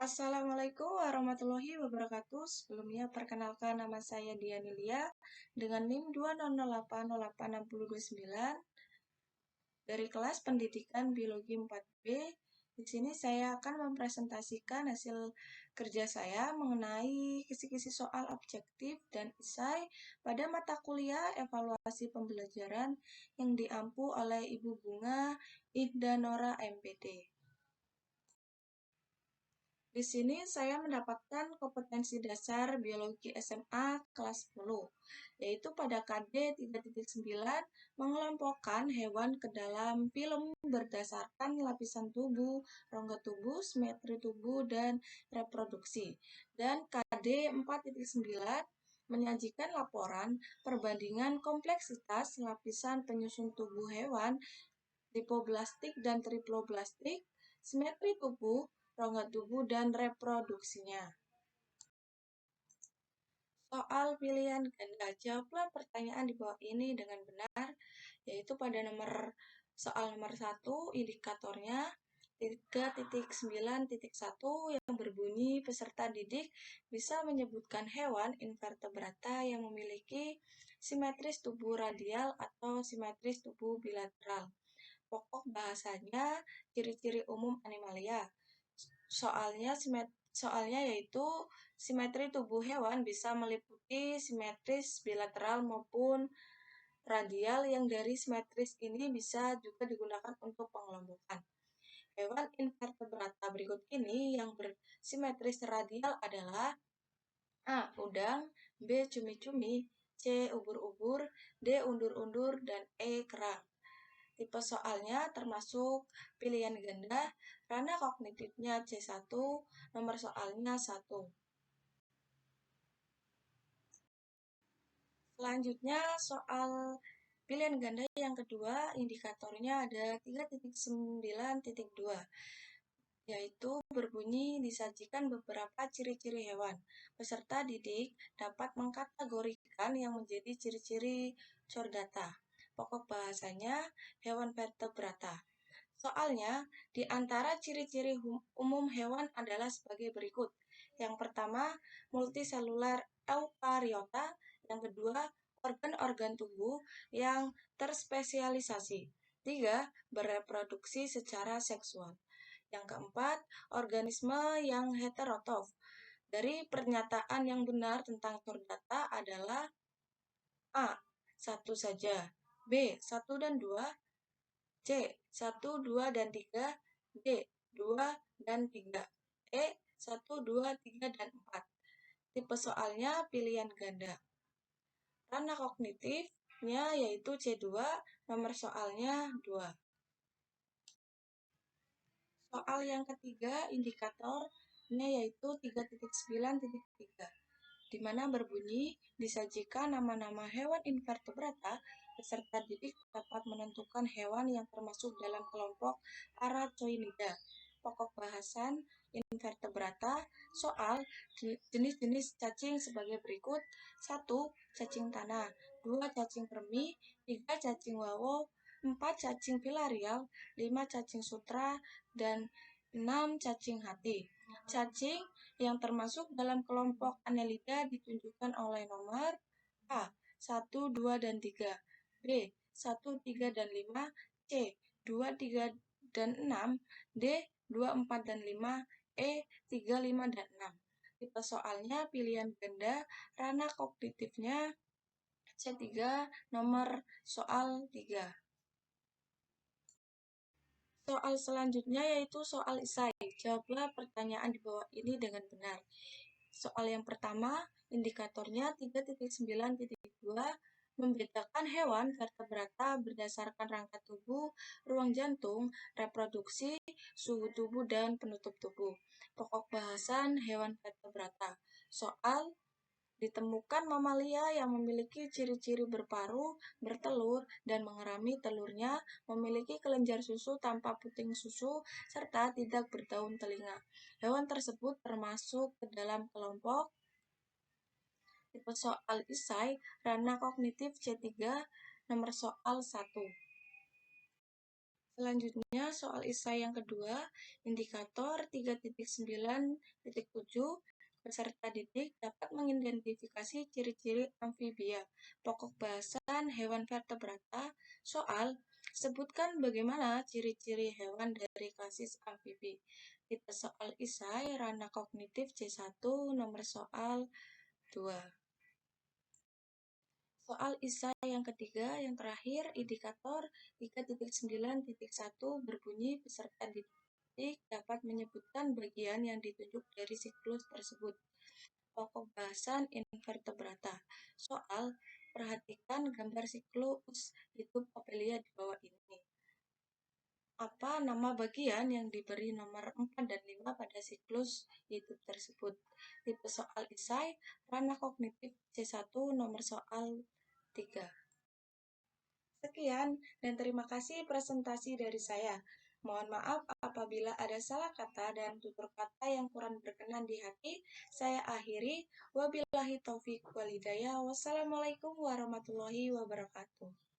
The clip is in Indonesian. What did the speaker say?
Assalamualaikum warahmatullahi wabarakatuh. Sebelumnya perkenalkan nama saya Diani Lia dengan NIM 200808629 dari kelas Pendidikan Biologi 4B. Di sini saya akan mempresentasikan hasil kerja saya mengenai kisi-kisi soal objektif dan esai pada mata kuliah evaluasi pembelajaran yang diampu oleh Ibu Bunga Ihdanora MPD. Di sini saya mendapatkan kompetensi dasar biologi SMA kelas 10, yaitu pada KD 3.9 mengelompokkan hewan ke dalam film berdasarkan lapisan tubuh, rongga tubuh, simetri tubuh, dan reproduksi. Dan KD 4.9 menyajikan laporan perbandingan kompleksitas lapisan penyusun tubuh hewan, lipoblastik dan triploblastik, simetri tubuh, rongga tubuh, dan reproduksinya. Soal pilihan ganda. Jawablah pertanyaan di bawah ini dengan benar, yaitu pada soal nomor 1, indikatornya 3.9.1 yang berbunyi peserta didik bisa menyebutkan hewan invertebrata yang memiliki simetris tubuh radial atau simetris tubuh bilateral. Pokok bahasanya ciri-ciri umum animalia. Soalnya yaitu simetri tubuh hewan bisa meliputi simetris bilateral maupun radial yang dari simetris ini bisa juga digunakan untuk pengelompokan. Hewan invertebrata berikut ini yang bersimetris radial adalah A. Udang, B. Cumi-cumi, C. Ubur-ubur, D. Undur-undur, dan E. Kerang. Tipe soalnya termasuk pilihan ganda, ranah kognitifnya C1, nomor soalnya 1. Selanjutnya soal pilihan ganda yang kedua, indikatornya ada 3.9.2, yaitu berbunyi disajikan beberapa ciri-ciri hewan. Peserta didik dapat mengkategorikan yang menjadi ciri-ciri chordata. Pokok bahasanya hewan vertebrata. Soalnya, di antara ciri-ciri umum hewan adalah sebagai berikut. Yang pertama, multiselular eukariota. Yang kedua, organ-organ tubuh yang terspesialisasi. 3. Bereproduksi secara seksual. Yang keempat, organisme yang heterotrof. Dari pernyataan yang benar tentang chordata adalah A. 1 saja, B. 1 dan 2, C. 1, 2, dan 3, D. 2 dan 3, E. 1, 2, 3, dan 4. Tipe soalnya pilihan ganda. Ranah kognitifnya yaitu C2, nomor soalnya 2. Soal yang ketiga, indikatornya yaitu 3.9.3, di mana berbunyi disajikan nama-nama hewan invertebrata. Peserta didik dapat menentukan hewan yang termasuk dalam kelompok Arachoinida. Pokok bahasan invertebrata. Soal jenis-jenis cacing sebagai berikut. 1. Cacing tanah, 2. Cacing permi, 3. Cacing wawo, 4. Cacing filarial, 5. Cacing sutra, dan 6. Cacing hati. Cacing yang termasuk dalam kelompok Annelida ditunjukkan oleh nomor A. 1, 2, dan 3, B. 1, 3, dan 5, C. 2, 3, dan 6, D. 2, 4, dan 5, E. 3, 5, dan 6. Tipe soalnya pilihan ganda, ranah kognitifnya C3, nomor soal 3. Soal selanjutnya yaitu soal esai. Jawablah pertanyaan di bawah ini dengan benar. Soal yang pertama, indikatornya 3.9.2, membedakan hewan vertebrata berdasarkan rangka tubuh, ruang jantung, reproduksi, suhu tubuh, dan penutup tubuh. Pokok bahasan hewan vertebrata. Soal ditemukan mamalia yang memiliki ciri-ciri berparu, bertelur, dan mengerami telurnya, memiliki kelenjar susu tanpa puting susu, serta tidak berdaun telinga. Hewan tersebut termasuk ke dalam kelompok tipe soal esai, ranah kognitif C3, nomor soal 1. Selanjutnya, soal esai yang kedua, indikator 3.9.7, peserta didik dapat mengidentifikasi ciri-ciri amfibia, pokok bahasan hewan vertebrata. Soal, sebutkan bagaimana ciri-ciri hewan dari klasis amfibi. Tipe soal esai, ranah kognitif C1, nomor soal 2. Soal esai yang ketiga, yang terakhir, indikator 3.9.1 berbunyi peserta didik dapat menyebutkan bagian yang ditunjuk dari siklus tersebut. Pokok bahasan invertebrata. Soal, perhatikan gambar siklus hidup Papelia di bawah ini. Apa nama bagian yang diberi nomor 4 dan 5 pada siklus hidup tersebut? Tipe soal esai, ranah kognitif C1, nomor soal 3. Sekian dan terima kasih presentasi dari saya. Mohon maaf apabila ada salah kata dan tutur kata yang kurang berkenan di hati. Saya akhiri. Wabillahi taufik walhidayah. Wassalamualaikum warahmatullahi wabarakatuh.